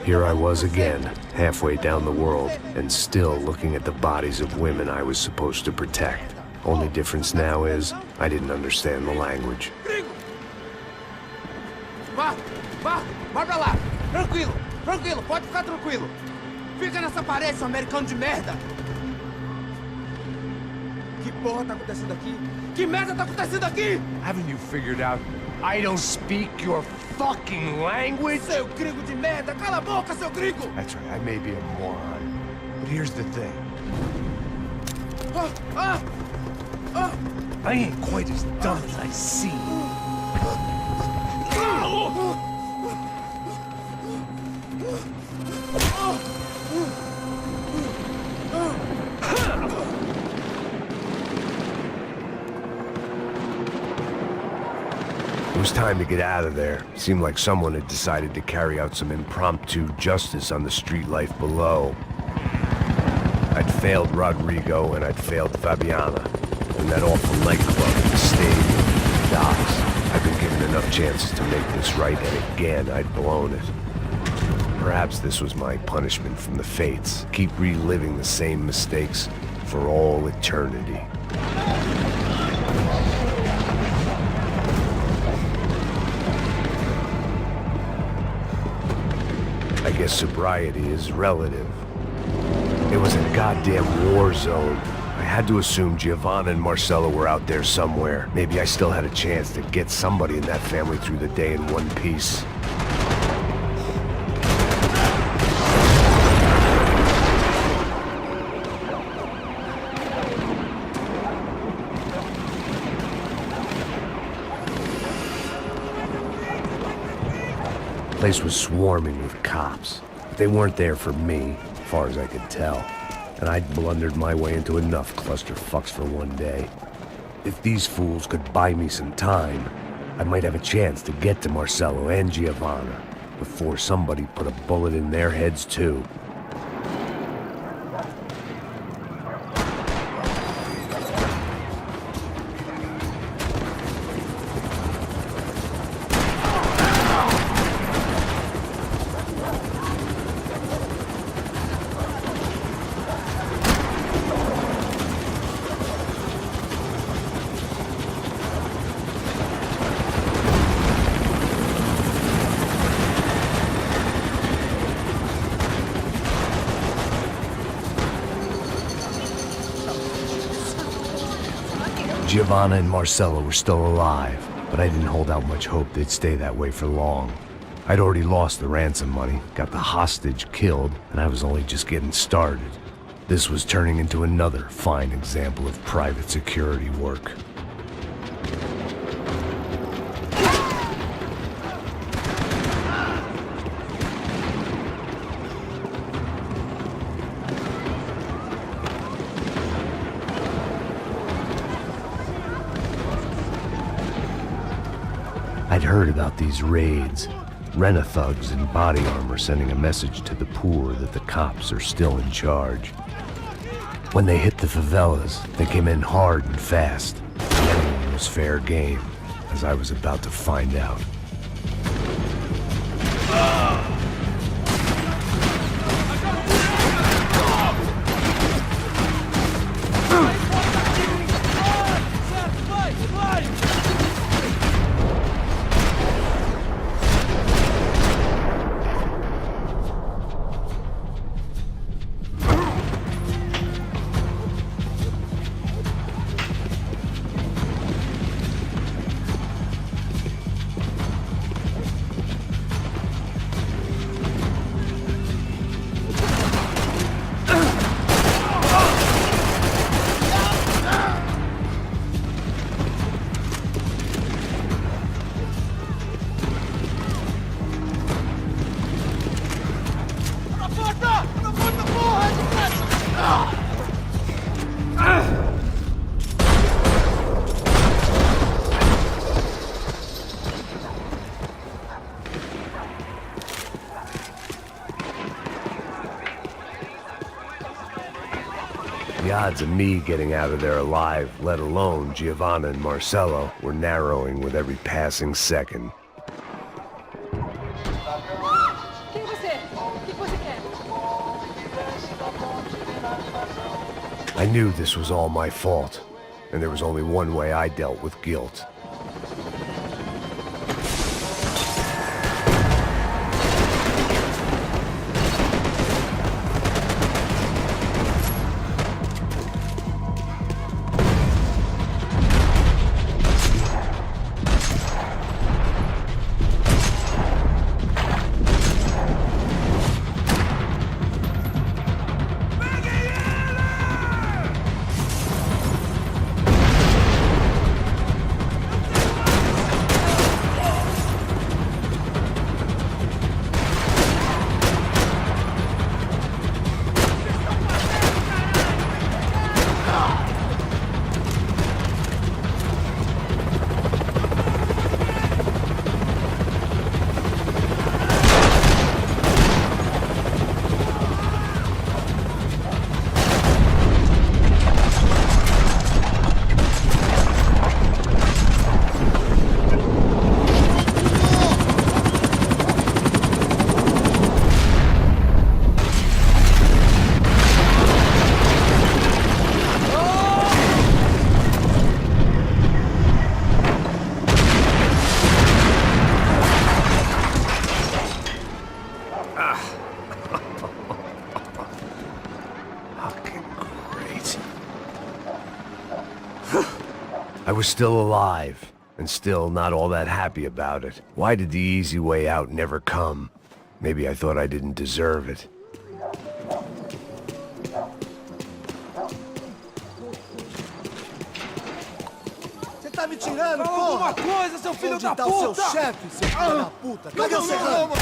Here I was again, halfway down the world, and still looking at the bodies of women I was supposed to protect. Only difference now is, I didn't understand the language. Vai pra lá! Tranquilo, pode ficar tranquilo! Fica nessa parede, seu americano de merda! Que porra tá acontecendo aqui? Que merda tá acontecendo aqui? Haven't you figured out I don't speak your fucking language? Seu gringo de merda! Cala a boca, seu gringo! That's right, I may be a moron, but here's the thing. I ain't quite as dumb as I seem. It was time to get out of there. Seemed like someone had decided to carry out some impromptu justice on the street life below. I'd failed Rodrigo and I'd failed Fabiana. And that awful nightclub, the stadium, the docks. I'd been given enough chances to make this right, and again I'd blown it. Perhaps this was my punishment from the fates. Keep reliving the same mistakes for all eternity. I guess sobriety is relative. It was a goddamn war zone. I had to assume Giovanna and Marcelo were out there somewhere. Maybe I still had a chance to get somebody in that family through the day in one piece. The place was swarming with cops. But they weren't there for me, as far as I could tell. And I'd blundered my way into enough clusterfucks for one day. If these fools could buy me some time, I might have a chance to get to Marcelo and Giovanna before somebody put a bullet in their heads too. Giovanna and Marcelo were still alive, but I didn't hold out much hope they'd stay that way for long. I'd already lost the ransom money, got the hostage killed, and I was only just getting started. This was turning into another fine example of private security work. I'd heard about these raids. Rent-a-thugs in body armor sending a message to the poor that the cops are still in charge. When they hit the favelas, they came in hard and fast. Anyone was fair game, as I was about to find out. The odds of me getting out of there alive, let alone Giovanna and Marcelo, were narrowing with every passing second. Quem você você? O que você quer? I knew this was all my fault, and there was only one way I dealt with guilt. I was still alive, and still not all that happy about it. Why did the easy way out never come? Maybe I thought I didn't deserve it. Você tá me tirando, Fala porra! alguma coisa, seu filho Onde da tá o seu puta! chefe, seu filho da puta? Cadê o Serrano?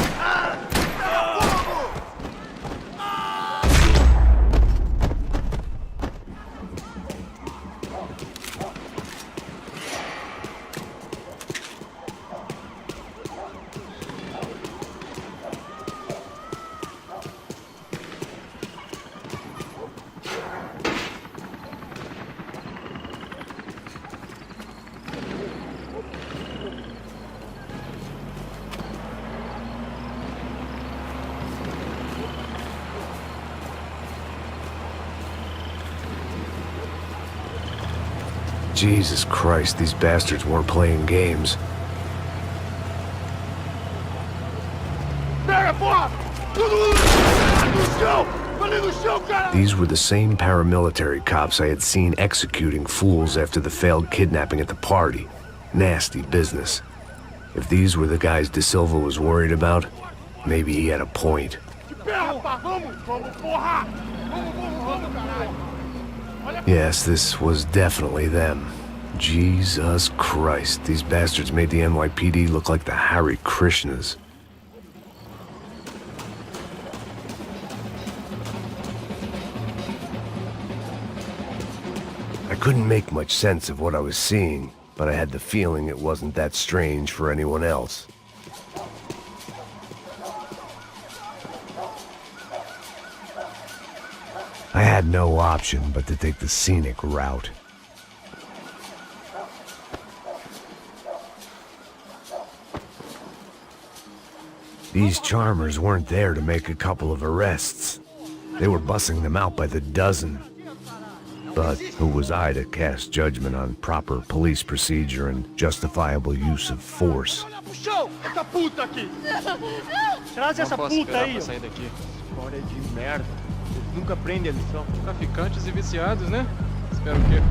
Jesus Christ, these bastards weren't playing games. These were the same paramilitary cops I had seen executing fools after the failed kidnapping at the party. Nasty business. If these were the guys De Silva was worried about, maybe he had a point. Yes, this was definitely them. Jesus Christ, these bastards made the NYPD look like the Hare Krishnas. I couldn't make much sense of what I was seeing, but I had the feeling it wasn't that strange for anyone else. I had no option but to take the scenic route. These charmers weren't there to make a couple of arrests. They were bussing them out by the dozen. But who was I to cast judgment on proper police procedure and justifiable use of force? Traz essa Não posso puta esperar aí, pra ó. sair daqui. História de merda. Eles nunca aprendem a lição. Traficantes e viciados, né? Espero o quê?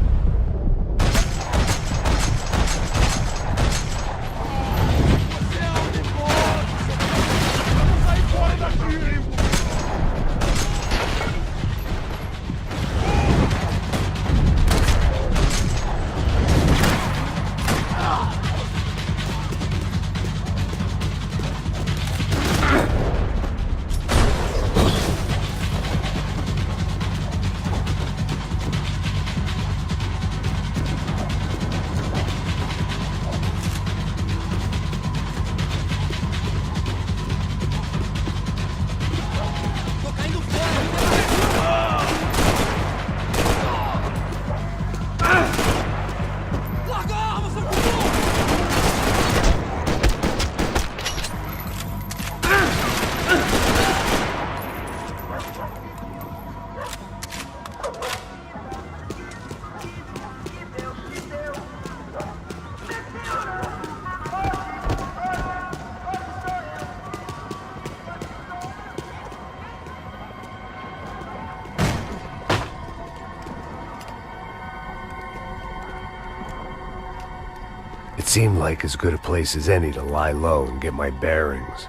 seemed like as good a place as any to lie low and get my bearings.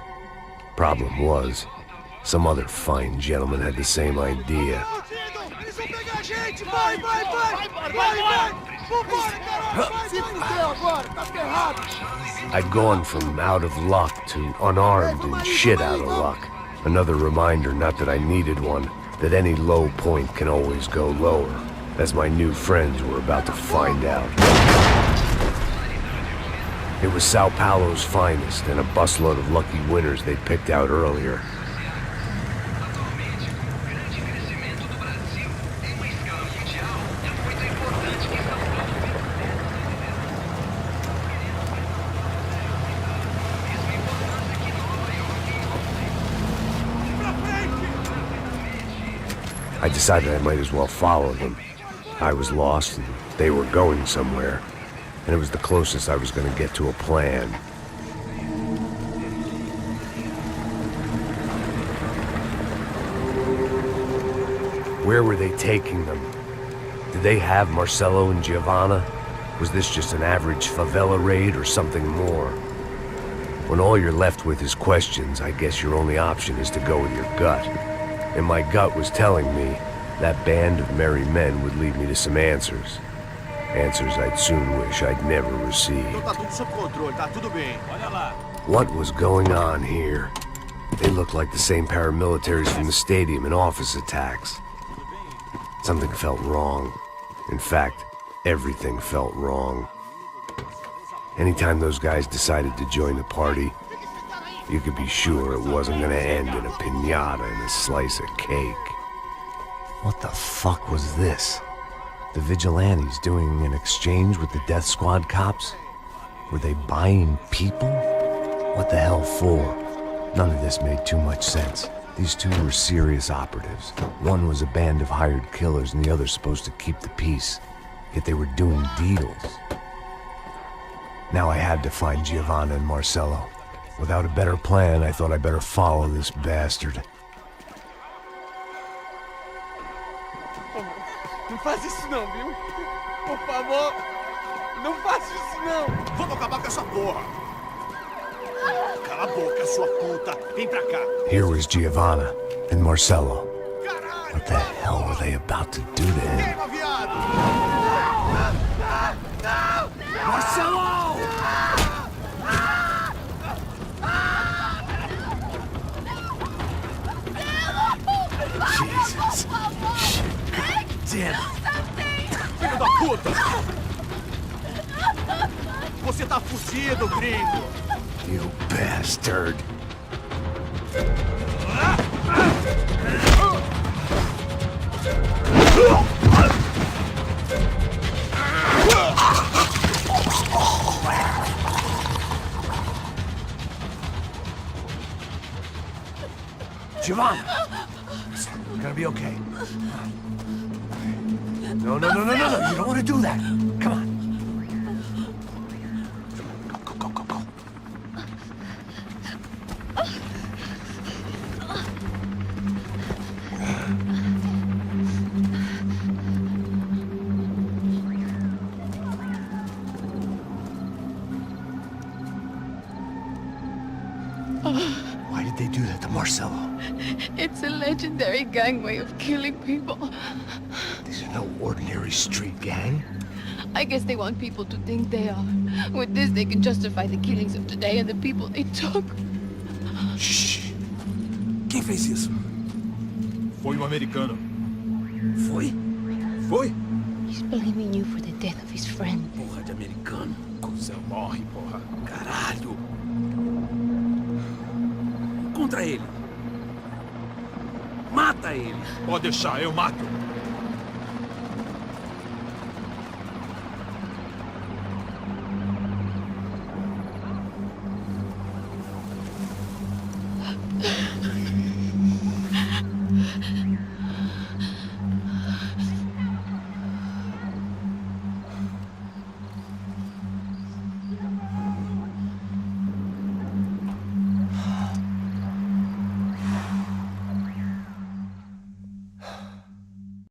Problem was, some other fine gentleman had the same idea. Eles vão pegar a gente! Vai, vai, vai! Vai, vai! Vambora, caralho! Se fudeu agora, tá ferrado! I'd gone from out of luck to unarmed and shit out of luck. Another reminder, not that I needed one, that any low point can always go lower, as my new friends were about to find out. It was Sao Paulo's finest and a busload of lucky winners they'd picked out earlier. I decided I might as well follow them. I was lost and they were going somewhere, and it was the closest I was going to get to a plan. Where were they taking them? Did they have Marcelo and Giovanna? Was this just an average favela raid or something more? When all you're left with is questions, I guess your only option is to go with your gut. And my gut was telling me that band of merry men would lead me to some answers. Answers I'd soon wish I'd never received. Tá tudo sob controle, tá tudo bem. Olha lá. What was going on here? They looked like the same paramilitaries from the stadium in office attacks. Something felt wrong. In fact, everything felt wrong. Anytime those guys decided to join the party, you could be sure it wasn't gonna end in a piñata and a slice of cake. What the fuck was this? The vigilantes doing an exchange with the death squad cops? Were they buying people? What the hell for? None of this made too much sense. These two were serious operatives. One was a band of hired killers and the other supposed to keep the peace. Yet they were doing deals. Now I had to find Giovanna and Marcelo. Without a better plan, I thought I better follow this bastard. Não faz isso não, viu? Por favor, não faça isso não. Vamos acabar com essa porra! Cala a boca, sua puta! Vem pra cá! Here was Giovanna and Marcelo. Caralho! What the hell were they about to do to him? Queima, viado! Marcelo! Jesus. Shit. Filho da puta! Você tá fudido, gringo! You bastard. Giovanna! You're gonna be okay. No, no, no, no, no, no. You don't want to do that. Come on. Go, go, go, go, go. Why did they do that to Marcelo? It's a legendary gang way of killing people. These are no ordinary street gang. I guess they want people to think they are. With this, they can justify the killings of today and the people they took. Shh! Quem fez isso? Foi americano. Foi? Foi? He's blaming you for the death of his friend. Porra de americano. Cusão, morre, porra. Caralho! Contra ele. Mata ele. Pode deixar, eu mato.